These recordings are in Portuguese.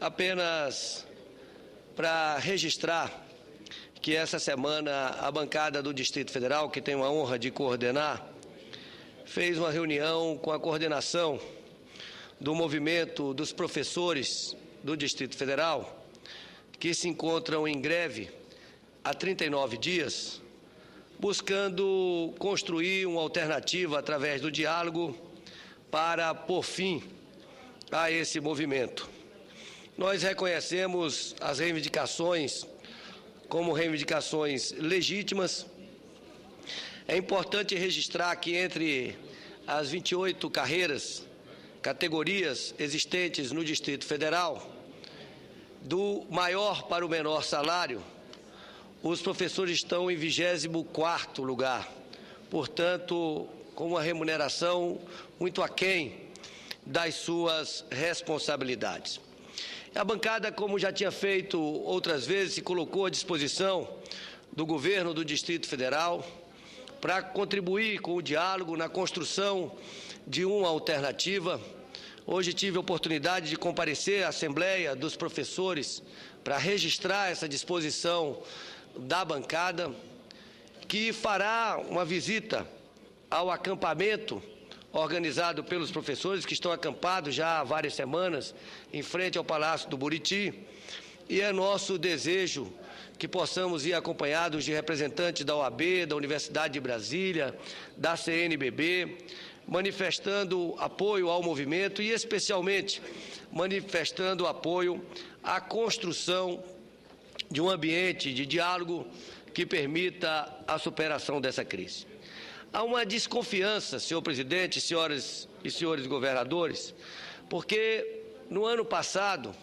Apenas para registrar que essa semana a bancada do Distrito Federal, que tenho a honra de coordenar, fez uma reunião com a coordenação do movimento dos professores do Distrito Federal, que se encontram em greve há 39 dias, buscando construir uma alternativa através do diálogo para pôr fim a esse movimento. Nós reconhecemos as reivindicações como reivindicações legítimas. É importante registrar que entre as 28 categorias existentes no Distrito Federal, do maior para o menor salário, os professores estão em 24º lugar, portanto, com uma remuneração muito aquém das suas responsabilidades. A bancada, como já tinha feito outras vezes, se colocou à disposição do governo do Distrito Federal para contribuir com o diálogo na construção de uma alternativa. Hoje tive a oportunidade de comparecer à Assembleia dos Professores para registrar essa disposição da bancada, que fará uma visita ao acampamento organizado pelos professores, que estão acampados já há várias semanas em frente ao Palácio do Buriti, e é nosso desejo que possamos ir acompanhados de representantes da OAB, da Universidade de Brasília, da CNBB, manifestando apoio ao movimento e, especialmente, manifestando apoio à construção de um ambiente de diálogo que permita a superação dessa crise. Há uma desconfiança, senhor presidente, senhoras e senhores governadores, porque no ano passado,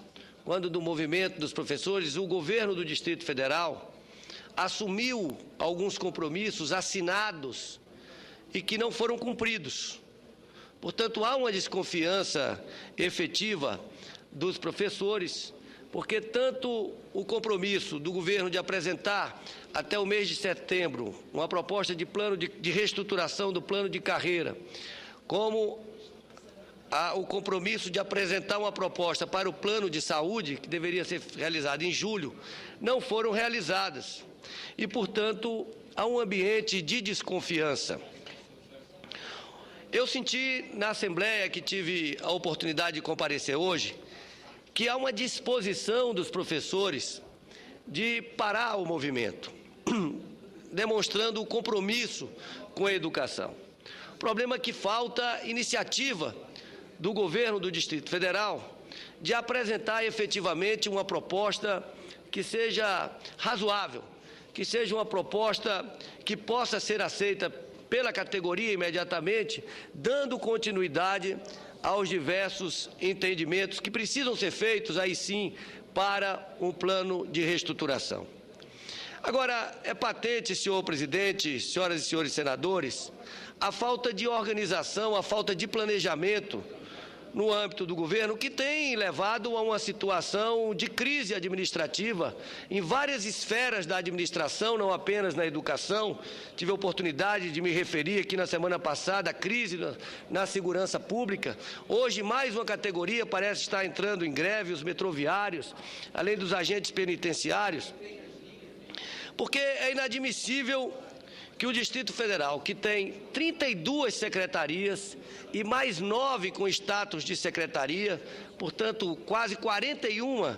quando do movimento dos professores, o governo do Distrito Federal assumiu alguns compromissos assinados e que não foram cumpridos. Portanto, há uma desconfiança efetiva dos professores, porque tanto o compromisso do governo de apresentar até o mês de setembro uma proposta de plano de reestruturação do plano de carreira, como o compromisso de apresentar uma proposta para o plano de saúde, que deveria ser realizado em julho, não foram realizadas. E, portanto, há um ambiente de desconfiança. Eu senti na Assembleia, que tive a oportunidade de comparecer hoje, que há uma disposição dos professores de parar o movimento, demonstrando o compromisso com a educação. O problema é que falta iniciativa do governo do Distrito Federal de apresentar efetivamente uma proposta que seja razoável, que seja uma proposta que possa ser aceita pela categoria imediatamente, dando continuidade aos diversos entendimentos que precisam ser feitos, aí sim, para um plano de reestruturação. Agora, é patente, senhor presidente, senhoras e senhores senadores, a falta de organização, a falta de planejamento no âmbito do governo, que tem levado a uma situação de crise administrativa em várias esferas da administração, não apenas na educação. Tive a oportunidade de me referir aqui na semana passada à crise na segurança pública. Hoje, mais uma categoria parece estar entrando em greve, os metroviários, além dos agentes penitenciários, porque é inadmissível que o Distrito Federal, que tem 32 secretarias e mais 9 com status de secretaria, portanto, quase 41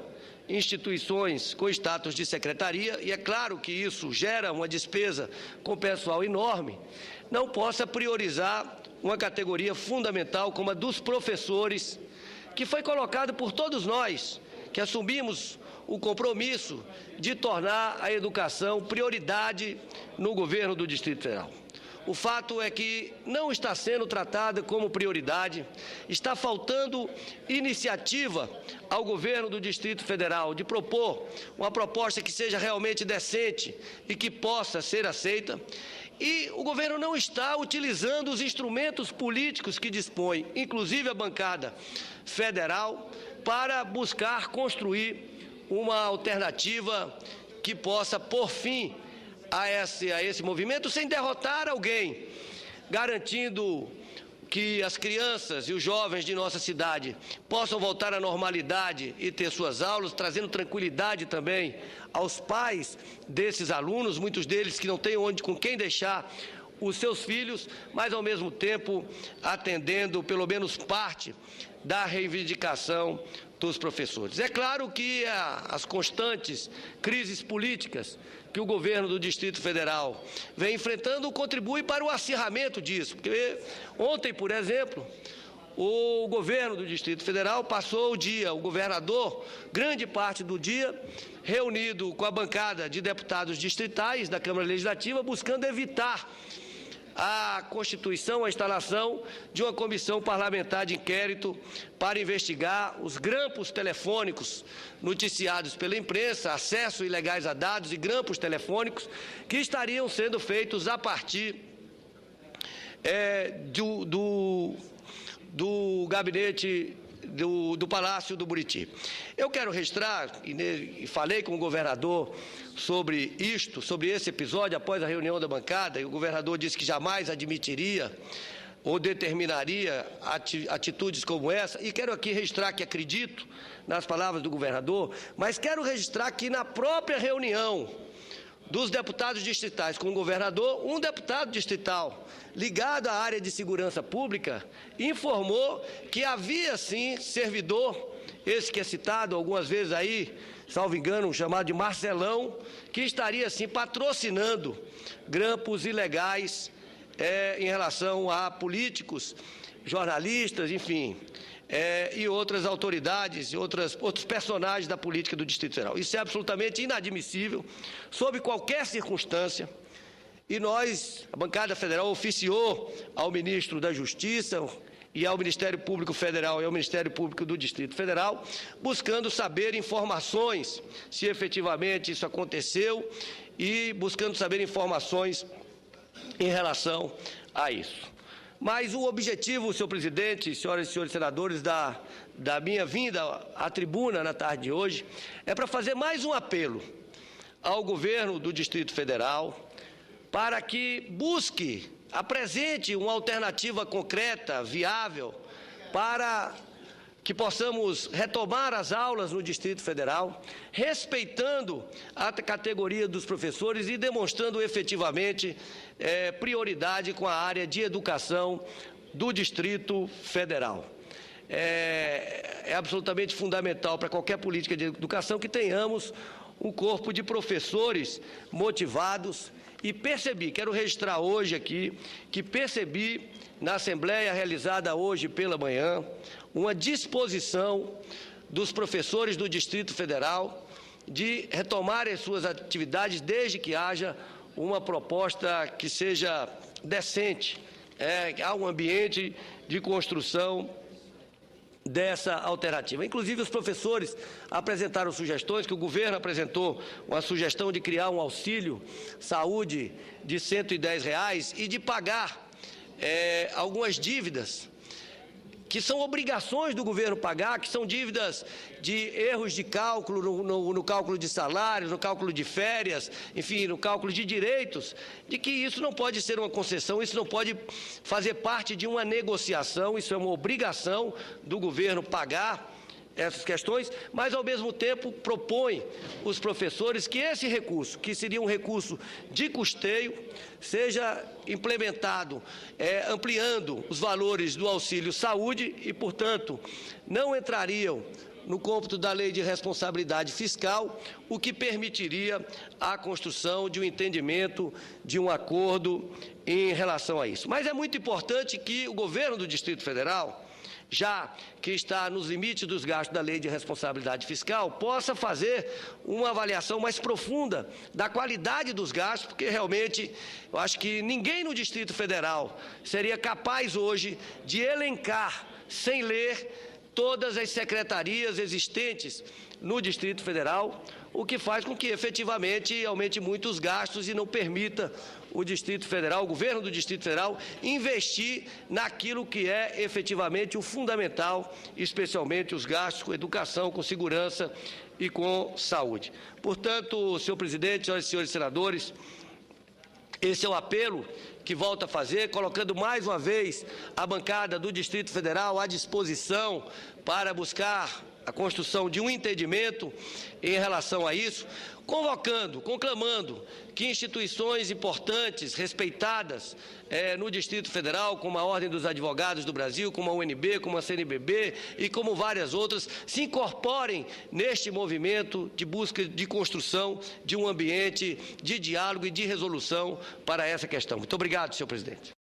instituições com status de secretaria, e é claro que isso gera uma despesa com pessoal enorme, não possa priorizar uma categoria fundamental como a dos professores, que foi colocado por todos nós, que assumimos o compromisso de tornar a educação prioridade no governo do Distrito Federal. O fato é que não está sendo tratada como prioridade, está faltando iniciativa ao governo do Distrito Federal de propor uma proposta que seja realmente decente e que possa ser aceita, e o governo não está utilizando os instrumentos políticos que dispõe, inclusive a bancada federal, para buscar construir uma alternativa que possa pôr fim a esse movimento sem derrotar alguém, garantindo que as crianças e os jovens de nossa cidade possam voltar à normalidade e ter suas aulas, trazendo tranquilidade também aos pais desses alunos, muitos deles que não têm com quem deixar os seus filhos, mas ao mesmo tempo atendendo pelo menos parte da reivindicação dos professores. É claro que as constantes crises políticas que o governo do Distrito Federal vem enfrentando contribui para o acirramento disso, porque ontem, por exemplo, o governo do Distrito Federal passou o dia, o governador, grande parte do dia, reunido com a bancada de deputados distritais da Câmara Legislativa, buscando evitar a constituição, a instalação de uma comissão parlamentar de inquérito para investigar os grampos telefônicos noticiados pela imprensa, acesso ilegais a dados e grampos telefônicos que estariam sendo feitos a partir do gabinete do Palácio do Buriti. Eu quero registrar, e falei com o governador sobre isto, sobre esse episódio, após a reunião da bancada, e o governador disse que jamais admitiria ou determinaria atitudes como essa, e quero aqui registrar que acredito nas palavras do governador, mas quero registrar que na própria reunião dos deputados distritais com o governador, um deputado distrital ligado à área de segurança pública informou que havia sim servidor, esse que é citado algumas vezes aí, salvo engano, chamado de Marcelão, que estaria sim patrocinando grampos ilegais em relação a políticos, jornalistas, enfim, e outras autoridades e outros personagens da política do Distrito Federal. Isso é absolutamente inadmissível, sob qualquer circunstância, e nós, a bancada federal, oficiou ao ministro da Justiça e ao Ministério Público Federal e ao Ministério Público do Distrito Federal, buscando saber informações, se efetivamente isso aconteceu, e buscando saber informações em relação a isso. Mas o objetivo, senhor presidente, senhoras e senhores senadores, da minha vinda à tribuna na tarde de hoje, é para fazer mais um apelo ao governo do Distrito Federal para que busque, apresente uma alternativa concreta, viável, para que possamos retomar as aulas no Distrito Federal, respeitando a categoria dos professores e demonstrando efetivamente prioridade com a área de educação do Distrito Federal. É absolutamente fundamental para qualquer política de educação que tenhamos um corpo de professores motivados. E quero registrar hoje aqui, que percebi na Assembleia realizada hoje pela manhã, uma disposição dos professores do Distrito Federal de retomarem suas atividades desde que haja uma proposta que seja decente, há um ambiente de construção dessa alternativa. Inclusive, os professores apresentaram sugestões, que o governo apresentou uma sugestão de criar um auxílio saúde de R$ 110 e de pagar algumas dívidas que são obrigações do governo pagar, que são dívidas de erros de cálculo, no cálculo de salários, no cálculo de férias, enfim, no cálculo de direitos, de que isso não pode ser uma concessão, isso não pode fazer parte de uma negociação, isso é uma obrigação do governo pagar essas questões, mas, ao mesmo tempo, propõe os professores que esse recurso, que seria um recurso de custeio, seja implementado, ampliando os valores do auxílio saúde e, portanto, não entrariam no cômputo da Lei de Responsabilidade Fiscal, o que permitiria a construção de um entendimento, de um acordo em relação a isso. Mas é muito importante que o governo do Distrito Federal, já que está nos limites dos gastos da Lei de Responsabilidade Fiscal, possa fazer uma avaliação mais profunda da qualidade dos gastos, porque realmente eu acho que ninguém no Distrito Federal seria capaz hoje de elencar, sem ler, todas as secretarias existentes no Distrito Federal, o que faz com que efetivamente aumente muito os gastos e não permita o Distrito Federal, o governo do Distrito Federal, investir naquilo que é efetivamente o fundamental, especialmente os gastos com educação, com segurança e com saúde. Portanto, senhor presidente, senhoras e senhores senadores, Esse é o apelo que volto a fazer, colocando mais uma vez a bancada do Distrito Federal à disposição para buscar a construção de um entendimento em relação a isso, conclamando que instituições importantes, respeitadas no Distrito Federal, como a Ordem dos Advogados do Brasil, como a UNB, como a CNBB e como várias outras, se incorporem neste movimento de busca de construção de um ambiente de diálogo e de resolução para essa questão. Muito obrigado, senhor presidente.